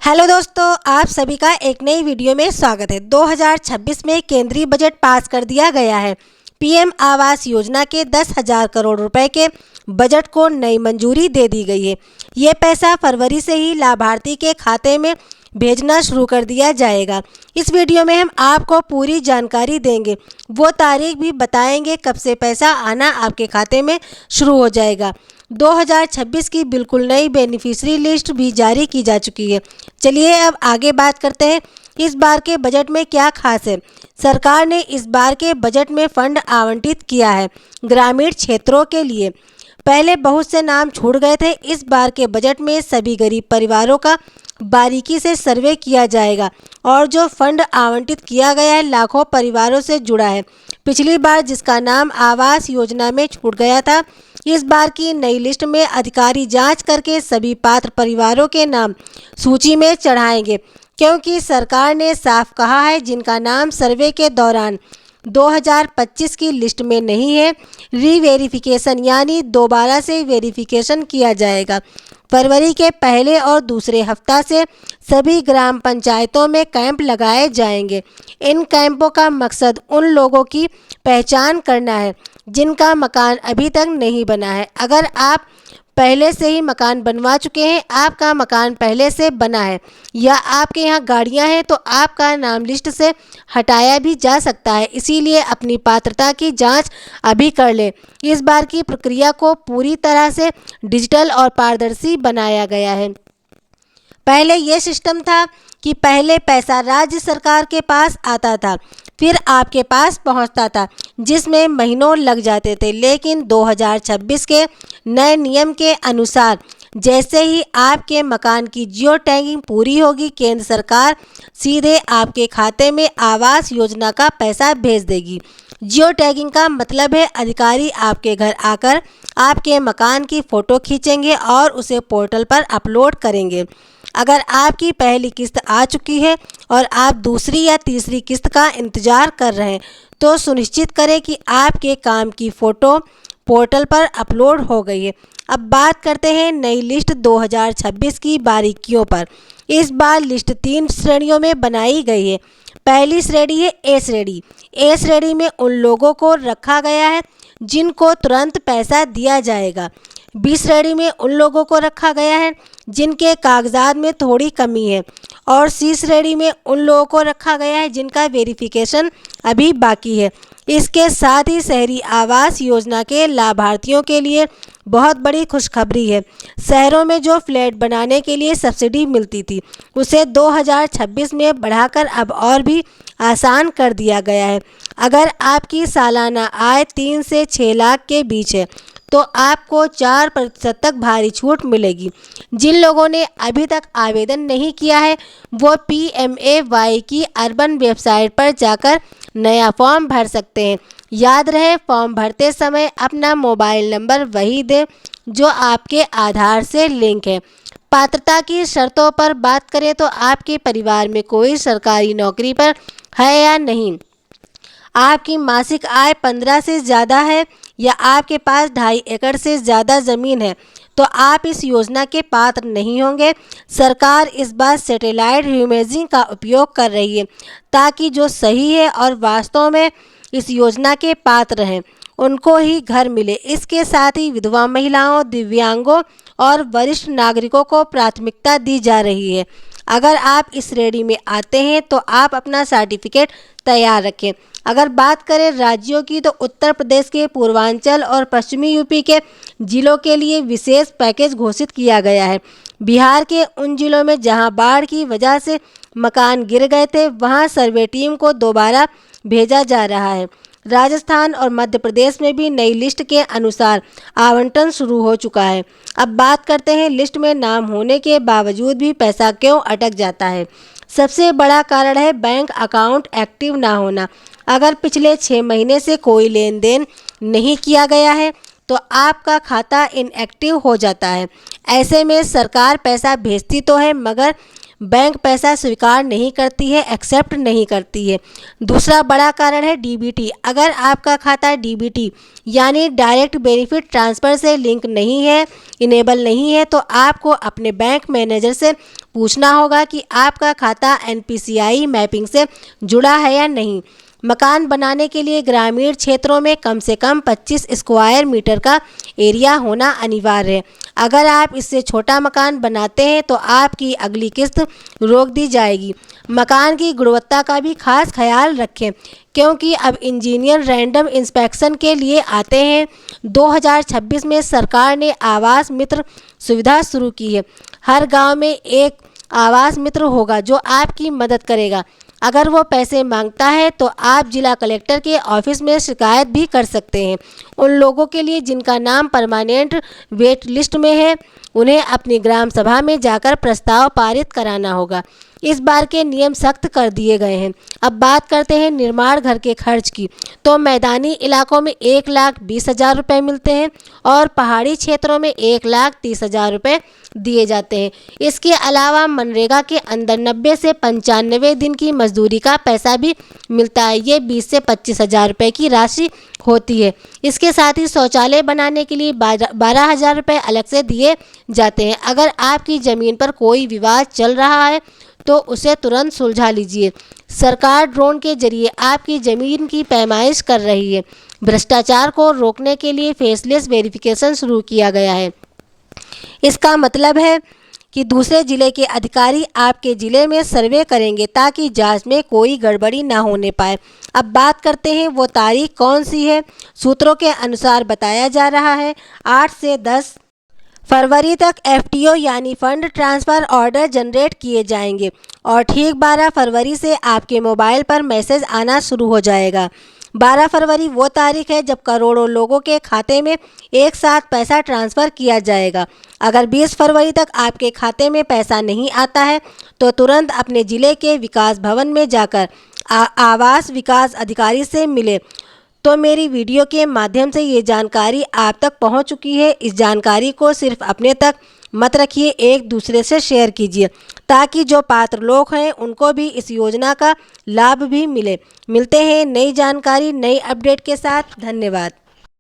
Hello दोस्तों, आप सभी का एक नई वीडियो में स्वागत है। 2026 में केंद्रीय बजट पास कर दिया गया है। पीएम आवास योजना के 10,000 करोड़ रुपए के बजट को नई मंजूरी दे दी गई है। ये पैसा फरवरी से ही लाभार्थी के खाते में भेजना शुरू कर दिया जाएगा। इस वीडियो में हम आपको पूरी जानकारी देंगे, वो तारीख भी बताएंगे कब से पैसा आना आपके खाते में शुरू हो जाएगा। 2026 की बिल्कुल नई बेनिफिशियरी लिस्ट भी जारी की जा चुकी है। चलिए अब आगे बात करते हैं, इस बार के बजट में क्या खास है। सरकार ने इस बार के बजट में फंड आवंटित किया है ग्रामीण क्षेत्रों के लिए। पहले बहुत से नाम छूट गए थे। इस बार के बजट में सभी गरीब परिवारों का बारीकी से सर्वे किया जाएगा और जो फंड आवंटित किया गया है लाखों परिवारों से जुड़ा है। पिछली बार जिसका नाम आवास योजना में छूट गया था, इस बार की नई लिस्ट में अधिकारी जांच करके सभी पात्र परिवारों के नाम सूची में चढ़ाएंगे, क्योंकि सरकार ने साफ कहा है जिनका नाम सर्वे के दौरान 2025 की लिस्ट में नहीं है, रीवेरिफिकेशन यानी दोबारा से वेरिफिकेशन किया जाएगा। फरवरी के पहले और दूसरे हफ्ता से सभी ग्राम पंचायतों में कैंप लगाए जाएंगे। इन कैंपों का मकसद उन लोगों की पहचान करना है जिनका मकान अभी तक नहीं बना है। अगर आप पहले से ही मकान बनवा चुके हैं, आपका मकान पहले से बना है या आपके यहाँ गाड़ियाँ हैं, तो आपका नाम लिस्ट से हटाया भी जा सकता है। इसीलिए अपनी पात्रता की जांच अभी कर लें। इस बार की प्रक्रिया को पूरी तरह से डिजिटल और पारदर्शी बनाया गया है। पहले ये सिस्टम था कि पहले पैसा राज्य सरकार के पास आता था, फिर आपके पास पहुंचता था, जिसमें महीनों लग जाते थे। लेकिन 2026 के नए नियम के अनुसार जैसे ही आपके मकान की जियो टैगिंग पूरी होगी, केंद्र सरकार सीधे आपके खाते में आवास योजना का पैसा भेज देगी। जियो टैगिंग का मतलब है अधिकारी आपके घर आकर आपके मकान की फ़ोटो खींचेंगे और उसे पोर्टल पर अपलोड करेंगे। अगर आपकी पहली किस्त आ चुकी है और आप दूसरी या तीसरी किस्त का इंतज़ार कर रहे हैं, तो सुनिश्चित करें कि आपके काम की फ़ोटो पोर्टल पर अपलोड हो गई है। अब बात करते हैं नई लिस्ट 2026 की बारीकियों पर। इस बार लिस्ट 3 श्रेणियों में बनाई गई है। पहली श्रेणी है ए श्रेणी। ए श्रेणी में उन लोगों को रखा गया है जिनको तुरंत पैसा दिया जाएगा। बी श्रेणी में उन लोगों को रखा गया है जिनके कागजात में थोड़ी कमी है, और सी श्रेणी में उन लोगों को रखा गया है जिनका वेरिफिकेशन अभी बाकी है। इसके साथ ही शहरी आवास योजना के लाभार्थियों के लिए बहुत बड़ी खुशखबरी है। शहरों में जो फ्लैट बनाने के लिए सब्सिडी मिलती थी, उसे 2026 में बढ़ाकर अब और भी आसान कर दिया गया है। अगर आपकी सालाना आय 3 से 6 लाख के बीच है, तो आपको 4% तक भारी छूट मिलेगी। जिन लोगों ने अभी तक आवेदन नहीं किया है, वो PMAY की अर्बन वेबसाइट पर जाकर नया फॉर्म भर सकते हैं। याद रहे, फॉर्म भरते समय अपना मोबाइल नंबर वही दें जो आपके आधार से लिंक है। पात्रता की शर्तों पर बात करें तो आपके परिवार में कोई सरकारी नौकरी पर है या नहीं, आपकी मासिक आय 15 से ज़्यादा है या आपके पास 2.5 एकड़ से ज़्यादा ज़मीन है, तो आप इस योजना के पात्र नहीं होंगे। सरकार इस बार सैटेलाइट इमेजिंग का उपयोग कर रही है ताकि जो सही है और वास्तव में इस योजना के पात्र हैं उनको ही घर मिले। इसके साथ ही विधवा महिलाओं, दिव्यांगों और वरिष्ठ नागरिकों को प्राथमिकता दी जा रही है। अगर आप इस श्रेणी में आते हैं तो आप अपना सर्टिफिकेट तैयार रखें। अगर बात करें राज्यों की, तो उत्तर प्रदेश के पूर्वांचल और पश्चिमी यूपी के जिलों के लिए विशेष पैकेज घोषित किया गया है। बिहार के उन जिलों में जहां बाढ़ की वजह से मकान गिर गए थे, वहां सर्वे टीम को दोबारा भेजा जा रहा है। राजस्थान और मध्य प्रदेश में भी नई लिस्ट के अनुसार आवंटन शुरू हो चुका है। अब बात करते हैं लिस्ट में नाम होने के बावजूद भी पैसा क्यों अटक जाता है। सबसे बड़ा कारण है बैंक अकाउंट एक्टिव ना होना। अगर पिछले 6 महीने से कोई लेन देन नहीं किया गया है, तो आपका खाता इनएक्टिव हो जाता है। ऐसे में सरकार पैसा भेजती तो है, मगर बैंक पैसा स्वीकार नहीं करती है, एक्सेप्ट नहीं करती है। दूसरा बड़ा कारण है डीबीटी। अगर आपका खाता डीबीटी यानी डायरेक्ट बेनिफिट ट्रांसफ़र से लिंक नहीं है, इनेबल नहीं है, तो आपको अपने बैंक मैनेजर से पूछना होगा कि आपका खाता एनपीसीआई मैपिंग से जुड़ा है या नहीं। मकान बनाने के लिए ग्रामीण क्षेत्रों में कम से कम 25 स्क्वायर मीटर का एरिया होना अनिवार्य है। अगर आप इससे छोटा मकान बनाते हैं तो आपकी अगली किस्त रोक दी जाएगी। मकान की गुणवत्ता का भी खास ख्याल रखें, क्योंकि अब इंजीनियर रैंडम इंस्पेक्शन के लिए आते हैं। 2026 में सरकार ने आवास मित्र सुविधा शुरू की है। हर गांव में एक आवास मित्र होगा जो आपकी मदद करेगा। अगर वो पैसे मांगता है तो आप जिला कलेक्टर के ऑफिस में शिकायत भी कर सकते हैं। उन लोगों के लिए जिनका नाम परमानेंट वेट लिस्ट में है, उन्हें अपनी ग्राम सभा में जाकर प्रस्ताव पारित कराना होगा। इस बार के नियम सख्त कर दिए गए हैं। अब बात करते हैं निर्माण घर के खर्च की। तो मैदानी इलाकों में 1,20,000 रुपये मिलते हैं और पहाड़ी क्षेत्रों में 1,30,000 रुपये दिए जाते हैं। इसके अलावा मनरेगा के अंदर 90 से 95 दिन की मजदूरी का पैसा भी मिलता है। ये 20 से 25,000 रुपये की राशि होती है। इसके साथ ही शौचालय बनाने के लिए 12,000 रुपये अलग से दिए जाते हैं। अगर आपकी ज़मीन पर कोई विवाद चल रहा है तो उसे तुरंत सुलझा लीजिए। सरकार ड्रोन के जरिए आपकी ज़मीन की पैमाइश कर रही है। भ्रष्टाचार को रोकने के लिए फेसलेस वेरिफिकेशन शुरू किया गया है। इसका मतलब है कि दूसरे जिले के अधिकारी आपके ज़िले में सर्वे करेंगे ताकि जांच में कोई गड़बड़ी ना होने पाए। अब बात करते हैं वो तारीख कौन सी है। सूत्रों के अनुसार बताया जा रहा है 8 से 10 फरवरी तक एफटीओ यानी फंड ट्रांसफ़र ऑर्डर जनरेट किए जाएंगे और ठीक 12 फरवरी से आपके मोबाइल पर मैसेज आना शुरू हो जाएगा। 12 फरवरी वो तारीख है जब करोड़ों लोगों के खाते में एक साथ पैसा ट्रांसफ़र किया जाएगा। अगर 20 फरवरी तक आपके खाते में पैसा नहीं आता है तो तुरंत अपने ज़िले के विकास भवन में जाकर आवास विकास अधिकारी से मिले। तो मेरी वीडियो के माध्यम से ये जानकारी आप तक पहुंच चुकी है। इस जानकारी को सिर्फ अपने तक मत रखिए, एक दूसरे से शेयर कीजिए ताकि जो पात्र लोग हैं उनको भी इस योजना का लाभ भी मिले। मिलते हैं नई जानकारी नई अपडेट के साथ। धन्यवाद।